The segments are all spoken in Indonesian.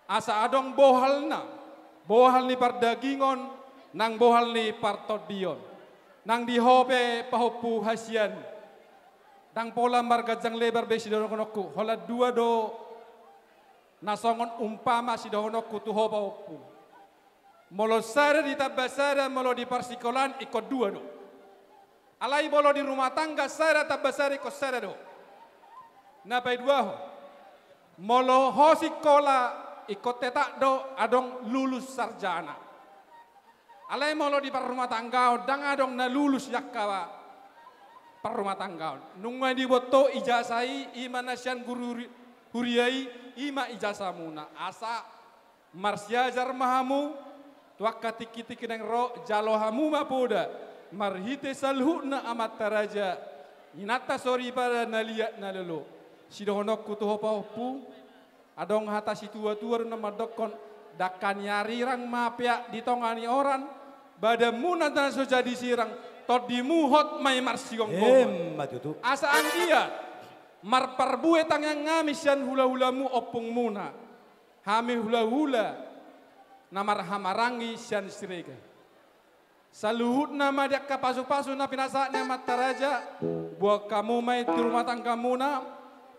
asa adong bohal ni pardagingon, nang bohal ni partodion, nang dihope pahopu hasian, nang pola margajang lebar be sidonokku, hola dua do nasongon umpama sidonokku tu hopa hopu. Molo sara di tabasara, molo di parsikolan ikut dua do. Alai bolo di rumah tangga sara tabasara ikut sara do. Napai dua ho. Molo ho sikola ikut tetak do adong lulus sarjana. Alai molo di rumah tangga dang adong na lulus yakkawa per rumah tangga. Nungma di boto ijazai ima nasian guru huriai ima ijazah muna. Asa marsiajar mahamu tuak katik-kitik neng ro jalo hamu mapoda marhite salhuna amat taraja inata sori pada naliat nalelo sidonok kutu hopa hopu adong hata si tua-tua nama dokon dakan nyari rang mapia ditongani orang badamu nata so jadi sirang tot dimuhot mai marsiong asa anggia mar parbue tang yang ngamisan hula-hulamu opung muna hami hula-hula namar hamarangi sian sirega. Saluhut nama dia kapasu-pasu na pinasa na mataraja. Buat kamu mai di rumah tangga muna.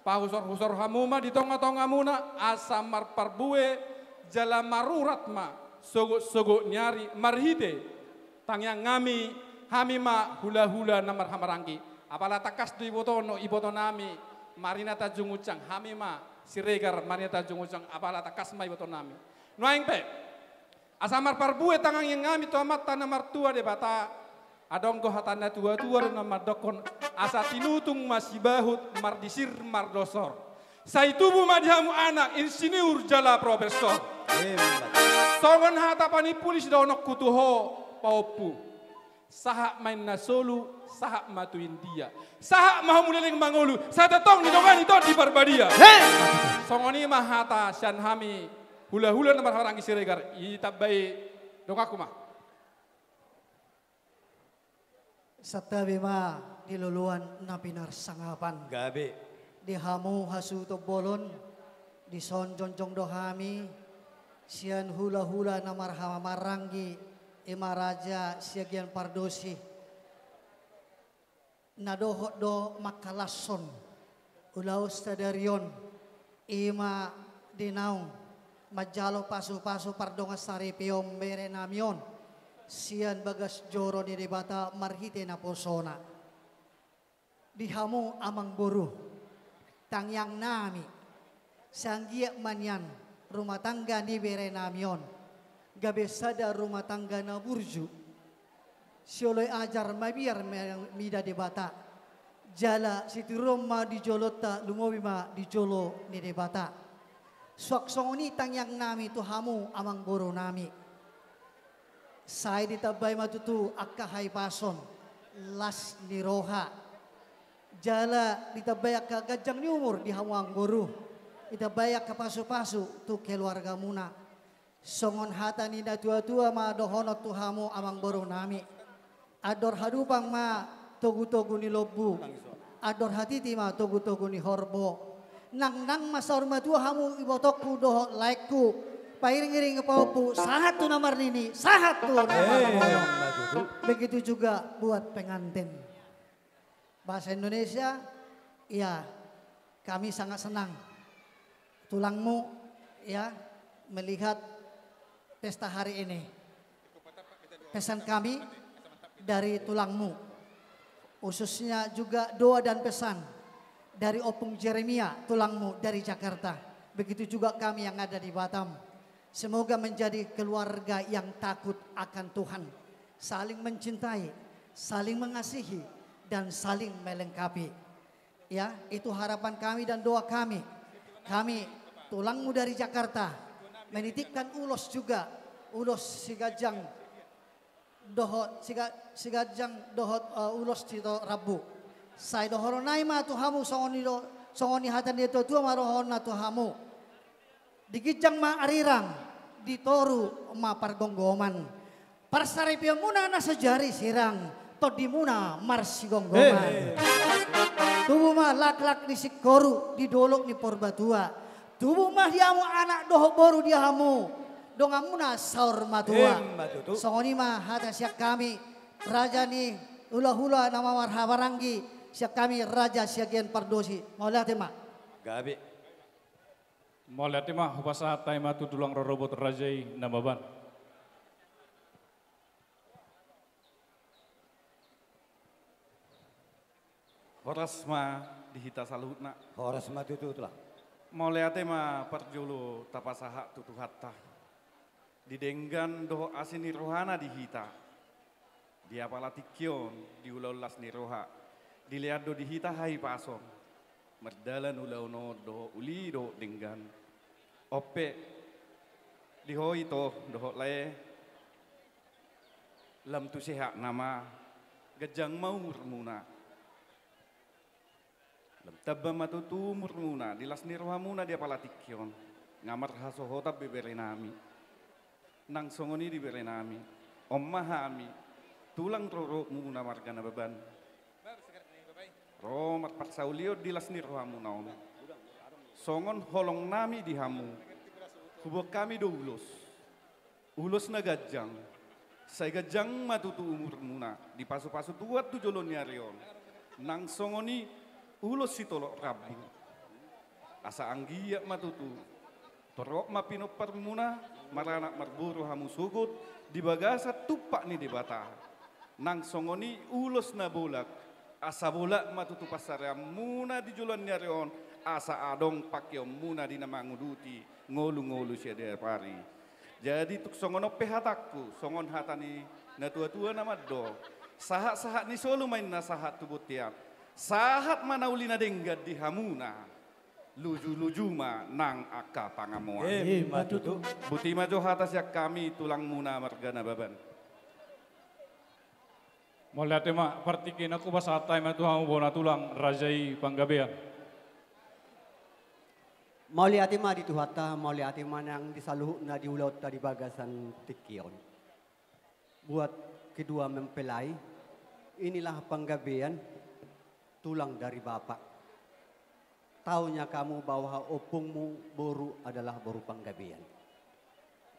Pahusor-husor hamuma di tonga-tonga muna. Asamar parbue jala marurat ma. Sogo-sogo nyari marhite. Tang yang ngami hamima hula-hula namar hamarangi. Apala takas du iboto nami. Marina tajung ucang hamima siregar marina tajung ucang. Apala takas ma iboto nami. Noaing pe. Asamar parbue tangang yang ngami tu amat tanah martua de bata adong go hatana tua-tua nama dokon asa tinutung masih bahut mardisir mardosor saitubu madihamu anak insinyur jala profesor songon hata pani pulis donok kutuho paupu sahak main nasolu sahak matu India sahak mahu muleleng mangolu saya tetong di dongan itu di Barbadia songoni mah hata sian hami hula-hula nomor orang isiregar itabai dokaku mah satabi ma diluluan napinar sangapan gabe dihamu hasu to bolon di sonjonjong dohami sian hula-hula namar hama marangi imaraja siagian pardosi nadohot do makalason ulau stadarion ima dinaung majalo pasu-pasu pardonga sari piom bere namion sian bagas joro di debata marhite na posona dihamu amang boru tangyang nami sanggiak manyan rumah tangga di bere namion gabe sada rumah tangga na burju sioloi ajar mabiar mida debata jala situ Roma di jolota lumobima di jolo di debata Swak songoni tang yang nami tu hamu amang boro nami. Saya ditabay matutu akka hai pason las niroha. Jala ditabay akka gajang ni umur di hawang boro. Ditabay akka pasu-pasu tu keluarga muna. Songon hata ni na tua-tua ma dohonot tu hamu amang boro nami. Ador hadupang ma togu-togu ni lobu. Ador hatiti ma togu-togu ni horbo. Nang masar madua hamu ibotokku doho laikku pairing-iring paupu sahat tu namar nini sahat tu begitu juga buat pengantin bahasa Indonesia ya kami sangat senang tulangmu ya melihat pesta hari ini pesan kami dari tulangmu khususnya juga doa dan pesan dari Opung Jeremia tulangmu dari Jakarta. Begitu juga kami yang ada di Batam. Semoga menjadi keluarga yang takut akan Tuhan. Saling mencintai, saling mengasihi, dan saling melengkapi. Ya, itu harapan kami dan doa kami. Kami tulangmu dari Jakarta menitipkan ulos juga. Ulos sigajang dohot sigajang dohot ulos tito Rabu. Saya dohoro naima tu hamu songoni hatan dia tua marohon na tu hamu. Digijang ma arirang ditoru ma pargonggoman. Parsaripia muna na sejari sirang to di muna marsi gonggoman. Tubuh ma lak-lak di sikoru di dolok ni porbatua. Tubuh mah diamu anak doho baru diamu. Dongamu na saur matua. Matutu. Songoni mah hata siak kami. Raja ni hula-hula nama warhabaranggi. Siak kami raja siagian pardosi. Mau lihat mah. Gabi. Mau lihat mah upasa hatai mah tudulang robot rajai namaban. Horas mah dihita saluhutna. Horas matutu lah. Mau lihat mah perjulu tapasaha tutu hatta. Didenggan doho asini rohana dihita. Dia palatikion di ulas ni roha. Dilihat do dihita hai pason. Merdalan ulauno doho uli do denggan. Ope dihoi to doho le. Lam tu sehat nama gejang maur muna. Tabba matutu murmuna dilas nirwamuna dia palatikyon ngamar hasohota beberenami nang songoni di berenami ommahami tulang roro muna margana beban romat paksaulio dilas nirwamuna om songon holong nami dihamu hubok kami do ulos na gajang say gajang matutu murmuna di pasu-pasu tuat tu jolon nyarion nang songoni ulos si tolok rabu asa anggiyak matutu torok mapino permuna maranak marburu hamu sugut di bagasa tupak ni di bata nang songoni ulos na bolak asa bolak matutu pasarya muna di julan nyarion asa adong pakyo muna di nama nguduti ngolu-ngolu siya dia pari jadi tuk songono pehatakku songon hatani na tua-tua nama do sahat-sahat ni solo main na sahat tubut tiap sahat manaulina denggad di hamuna luju-luju ma nang aka pangamuan Matutu. buti majo hatas yak kami tulang muna margana baban Mau lihat mah partikin aku pas hatai mah tuh bona tulang rajai panggabean. Mau lihat mah di tuhata, mau lihat mah yang disaluh na di ulat tadi bagasan tikion. Buat kedua mempelai, inilah panggabean tulang dari bapak. Taunya kamu bahwa opungmu boru adalah boru panggabean.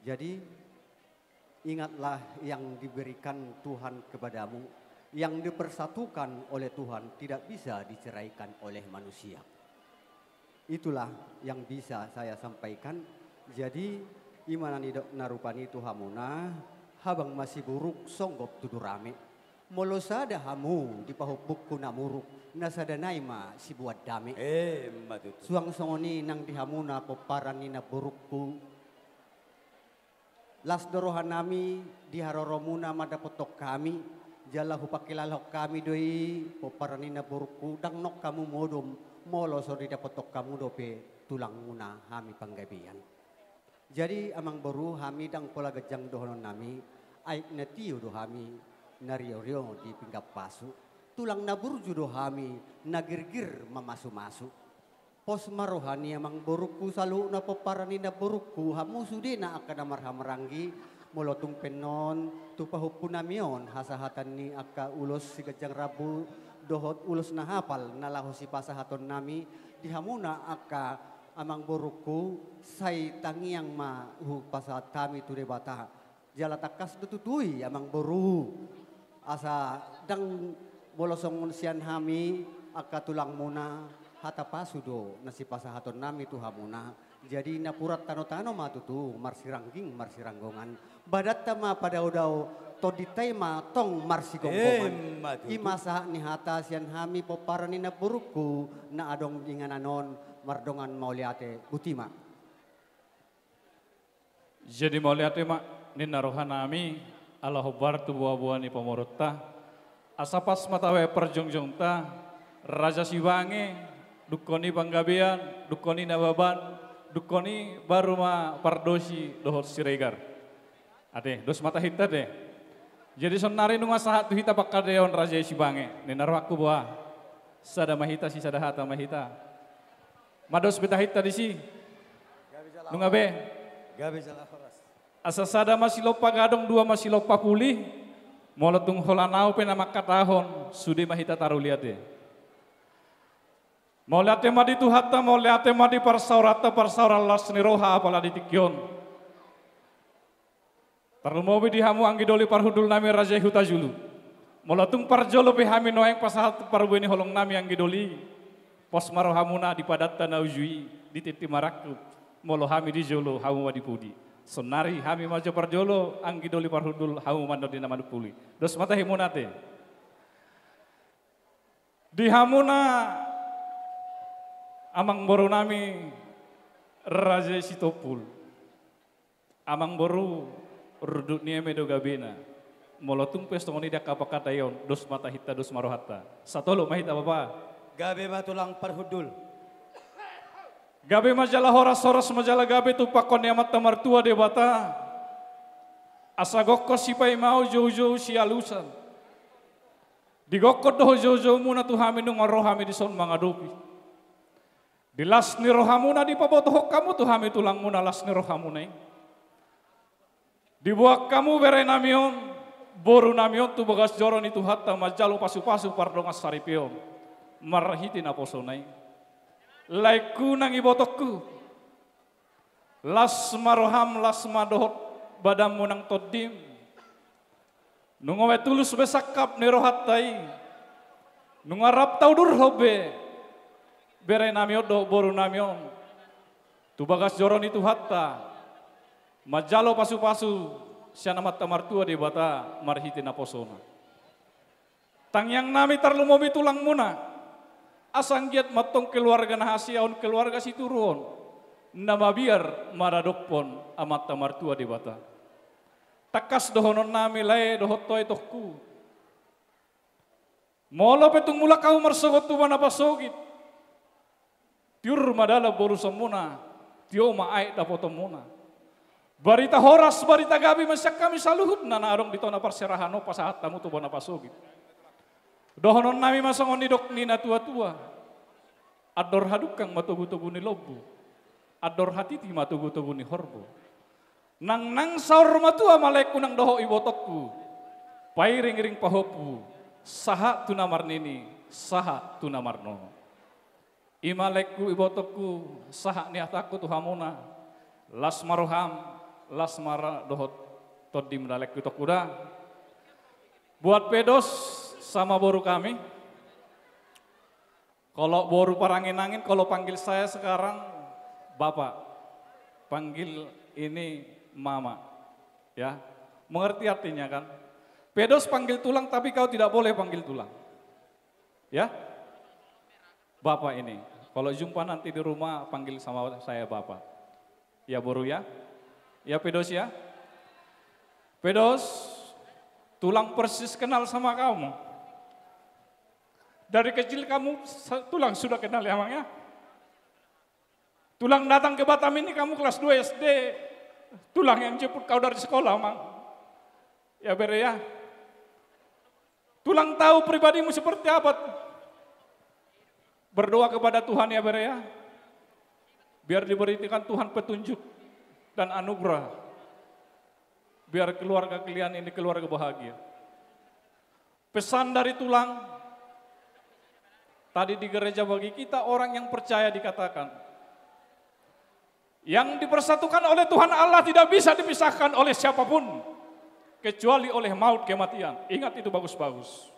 Jadi ingatlah yang diberikan Tuhan kepadamu, yang dipersatukan oleh Tuhan tidak bisa diceraikan oleh manusia. Itulah yang bisa saya sampaikan. Jadi imanan idok narupani Tuhamuna, habang masih buruk songgop tudur rame. Molosada hamu di pahupukku namuruk, nasada naima si buat dame. Matutu. Suang songoni nang dihamuna poparani na burukku. Las dorohan nami diharoromuna madapotok kami. Jala hupakilalok kami doi poparani na burukku. Dang nok kamu modom molo so didapotok kamu dope tulang muna hami panggabian. Jadi amang baru hami dang pola gejang dohonon nami. Aik na tiyo do hami nariyo-riyo di pinggap pasu. Tulang naburju do hami nagirgir mamasu-masu. Pos marohani amang borukku salu na poparani na borukku hamu sudi na akada marhamaranggi molotung penon tupahupu namion hasahatan ni aka ulos si gajang rabu dohot ulos na hapal nalaho si pasahaton nami dihamuna aka amang borukku say tangiang ma pasahat kami tu debata jalatakas tututui amang boru asa dang bolosong sian hami aka tulang muna hata pasudo nasi pasahaton nami tu hamuna jadi napurat tano-tano matutu marsirangging marsiranggongan badat tama pada udau toditai ma tong marsigonggongan imasa ni hata sian hami poparani na buruku na adong ingananon mardongan mauliate butima. Jadi mau lihat mak nina rohanami Allah hobar tu buah-buah ni pomorota asapas matawe perjongjongta Raja Siwange dukoni panggabean, dukoni nababan, dukoni baru ma pardosi dohot siregar. Ade, dos mata hita deh. Jadi sonari nunga sahat tu hita pakadeon Raja Sibange. Nenar aku buah. Sada mahita si sada hata mahita. Mados beta hita di si. Nunga be. Gabi salah horas. Asa sada masih lopa gadong dua masih lopa pulih. Molotung holanau pe nama katahon sudi mahita taruh lihat deh. Moliate madi tuhata, moliate madi parsaurata, parsaural lasni roha apala ditikyon. Terlumobi dihamu anggi doli parhudul nami raja huta julu. Molatung parjolo pihami noeng pasahat parbueni holong nami anggi doli. Pos marohamuna di padatta naujui di titi maraku. Molo hami di jolo hamu wadipudi. Sonari hami majo parjolo anggi doli parhudul hamu mando di nama puli. Dos mata himunate. Di hamuna amang boru nami raja sitopul. Amang boru rudut nieme do gabena. Molotung pestongoni dak apa kata yon dos mata hita dos marohata. Satolo mahita apa? Gabe matulang parhudul. Gabe majalah horas majalah gabe tu pakon yamat tamartua de bata. Asagokko sipai mau jauh-jauh si alusan. Digokko doh jauh-jauh muna tu hami nung rohami di son mangadopi. Di lasni rohamuna di pabotohok kamu tu hami tulang muna lasni rohamuna. Dibuat kamu bere namion, boru namion tu bagas joron itu hatta majalo pasu-pasu pardongas saripion. Marhiti naposonai. Laiku nang ibotokku. Las maroham las madohot badamu nang todim. Nungawe tulus besakap nerohatai. Nungarap tau durhobe. Bere namion do boru namion. Tu bagas joron itu hatta. Majalo pasu-pasu siana mata martua di bata marhiti naposona. Tangyang nami tarlumobi tulang muna. Asang giat matong keluarga nahasiaon keluarga situruon. Nama biar maradokpon amat tamartua di bata. Takas dohonon nami lae dohotoi tohku. Molo petung mula kau marsogot tu mana pasogit. Tiur madala boru semuna. Tio maai dapoto muna. Barita horas barita gabi masyak kami saluhut nana arong ditona parserahano pasahat tamu tu bona pasogit. Dohonon nami masongon nidok nina tua-tua. Ador hadukang matugu-tugu ni lobu. Ador hatiti matugu-tugu ni horbo. Nang saur matua malaiku nang doho ibotokku. Pairing-iring pahopu. Saha tunamar nini, saha tunamar nono. Imalaiku ibotokku, saha niataku tuhamuna. Las maroham, las mara dohot todim dalek kuda. Buat pedos sama boru kami. Kalau boru parangin-angin, kalau panggil saya sekarang Bapak, panggil ini Mama. Ya, mengerti artinya kan? Pedos panggil tulang tapi kau tidak boleh panggil tulang. Ya? Bapak ini. Kalau jumpa nanti di rumah panggil sama saya Bapak. Ya boru ya? Ya Pedos ya? Pedos, tulang persis kenal sama kamu. Dari kecil kamu tulang sudah kenal ya Mang ya? Tulang datang ke Batam ini kamu kelas 2 SD. Tulang yang jemput kau dari sekolah Mang. Ya bere ya? Tulang tahu pribadimu seperti apa. Berdoa kepada Tuhan ya bere ya? Biar diberikan Tuhan petunjuk dan anugerah. Biar keluarga kalian ini keluarga bahagia. Pesan dari tulang. Tadi di gereja bagi kita orang yang percaya dikatakan. Yang dipersatukan oleh Tuhan Allah tidak bisa dipisahkan oleh siapapun. Kecuali oleh maut kematian. Ingat itu bagus-bagus.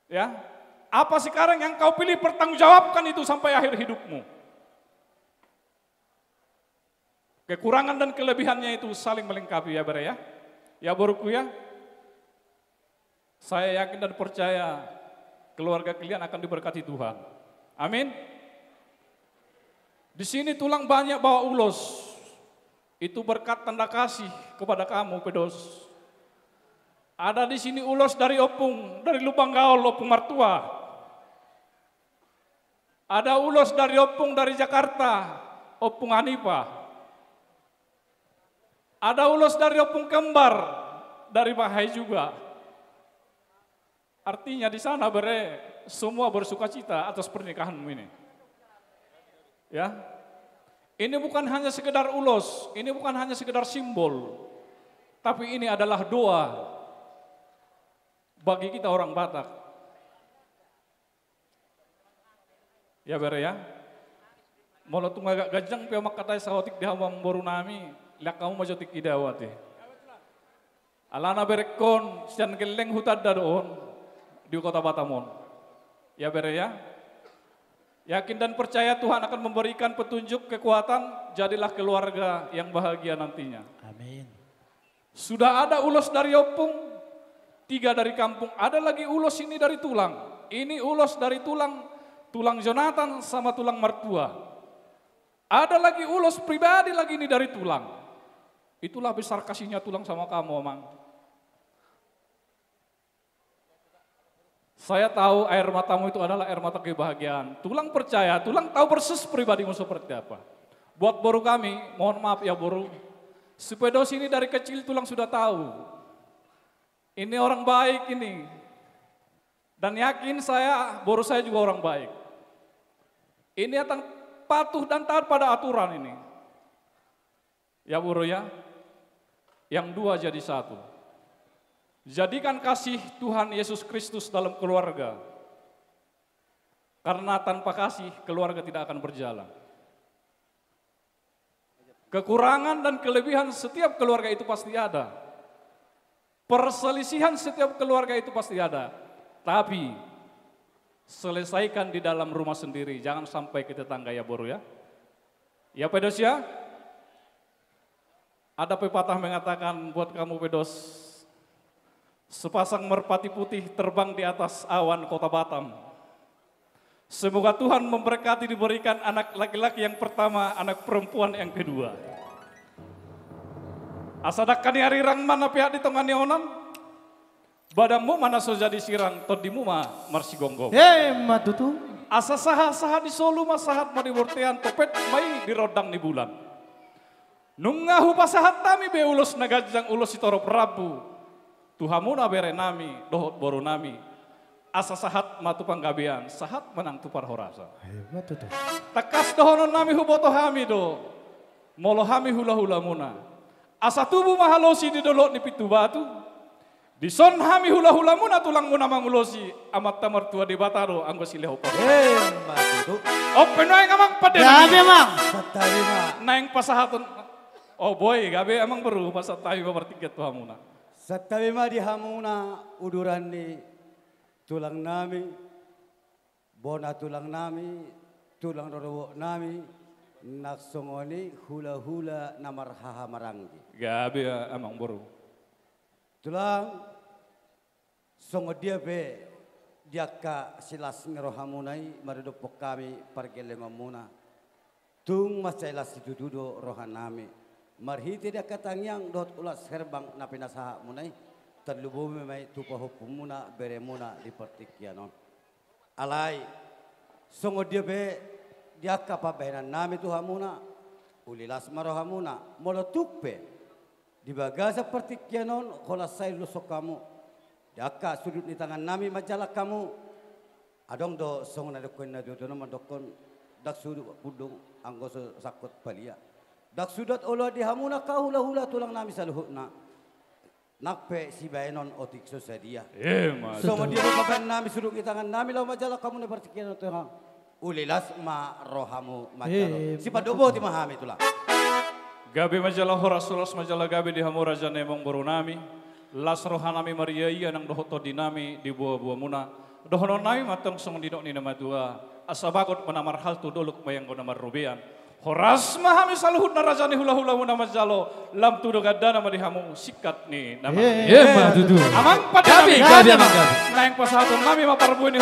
Ya, apa sekarang yang kau pilih pertanggungjawabkan itu sampai akhir hidupmu. Kekurangan dan kelebihannya itu saling melengkapi ya Bre ya. Ya boruku ya. Saya yakin dan percaya keluarga kalian akan diberkati Tuhan. Amin. Di sini tulang banyak bawa ulos. Itu berkat tanda kasih kepada kamu Pedos. Ada di sini ulos dari Opung, dari Lubang Gaul, Opung Martua. Ada ulos dari Opung dari Jakarta, Opung Hanifa. Ada ulos dari Opung Kembar, dari Bahai juga. Artinya di sana semua bersuka cita atas pernikahanmu ini. Ya, ini bukan hanya sekedar ulos, ini bukan hanya sekedar simbol, tapi ini adalah doa bagi kita orang Batak. Ya bere ya. Molo tunga gajang pia makatai saotik di hamam boru nami, liak kamu majotik idawati. Alana berekon sian geleng hutad dadoon di kota Batamon. Ya bere ya. Yakin dan percaya Tuhan akan memberikan petunjuk kekuatan, jadilah keluarga yang bahagia nantinya. Amin. Sudah ada ulos dari Opung, 3 dari kampung, ada lagi ulos ini dari Tulang. Ini ulos dari Tulang, Tulang Jonathan sama Tulang Mertua. Ada lagi ulos pribadi lagi ini dari Tulang. Itulah besar kasihnya Tulang sama kamu, Mang. Saya tahu air matamu itu adalah air mata kebahagiaan. Tulang percaya, Tulang tahu persis pribadimu seperti apa. Buat boru kami, mohon maaf ya boru. Sepedos ini dari kecil Tulang sudah tahu. Ini orang baik ini. Dan yakin saya, boru saya juga orang baik. Ini akan patuh dan taat pada aturan ini. Ya boru ya. Yang 2 jadi 1. Jadikan kasih Tuhan Yesus Kristus dalam keluarga. Karena tanpa kasih keluarga tidak akan berjalan. Kekurangan dan kelebihan setiap keluarga itu pasti ada. Perselisihan setiap keluarga itu pasti ada. Tapi selesaikan di dalam rumah sendiri, jangan sampai ke tetangga ya boru ya. Ya pedos ya. Ada pepatah mengatakan buat kamu pedos, sepasang merpati putih terbang di atas awan kota Batam. Semoga Tuhan memberkati diberikan anak laki-laki yang pertama, anak perempuan yang kedua. Asadakani hari rang mana pihak di tengah onan, badamu mana so jadi sirang, todimu ma marsi gonggong. Matutu. Asa saha-saha di Solo masahat ma di Bortean, topet mai di rodang di bulan. Nungahu pasahat tami be ulos nagajang ulos itoro Prabu. Tuhamuna bere nami, dohot boru nami. Asa sahat matu panggabian, sahat menang tupar horasa. Matutu. Takas dohonon nami huboto hami do. Molo hami hula-hula muna. Asa tubuh mahalosi di dolok ni pitu batu. Di son hami hula-hula muna tulang muna mangulosi. Amat tamar tua di bataro anggo sileho pa. Matutu. Open wae ngamang paden. Gabi mang. Satari ma. Naeng pasahaton. Oh boy, gabe emang beru pasat tayo bertiket tuh hamuna. Satawi ma di hamuna uduran ni tulang nami, bona tulang nami, tulang rorowo nami, naksongoni hula-hula namar haha maranggi. Gabe emang beru. Tulang songo dia be diaka silas ngerohamunai maridopok kami pargelengomuna. Tung masailas itu dudo rohan nami. Marhiti dia katangyang dot ulas herbang na pinasaha munay terlubumi may tupahup muna bere muna di pertikyanon. Alay songo dia be dia kapabenan nami tuha muna ulilas maroha muna molotukpe di bagasa pertikyanon kolasay lusok kamu diaka sudut di tangan nami majalah kamu adong do songo na dokon na do no mandokon dak sudut pudung anggo sakut palia. Dak sudat olah di hamuna kau hula-hula tulang nami saluhutna. Nakpe si baenon otik sosadia. Mas. Songo dia kapan nami sudut di tangan nami law majalah kamu ne partikian tuha. Ulilas ma rohamu majalah. Si padobo ti mahami tulah. Gabi majalah horasulas majalah gabi di hamu raja nemong boru nami. Las rohanami Maria iya nang dohoto dinami di buah-buah muna. Dohonon nami matang song dinok ni nama dua. Asabagot menamar hal tu doluk mayang go namar rubian. Horas mahami saluhut na raja ni hula-hula muna majalo. Lam tu dogadana madihamu sikat ni nama. Matutu. Amang pada Gabi, nami. gabi amang gabi. Naing pasahaton nami maparbu ni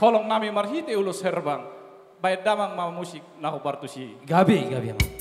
holong nami marhiti ulus herbang. Baik damang ma musik nahu partusi. Gabi amang.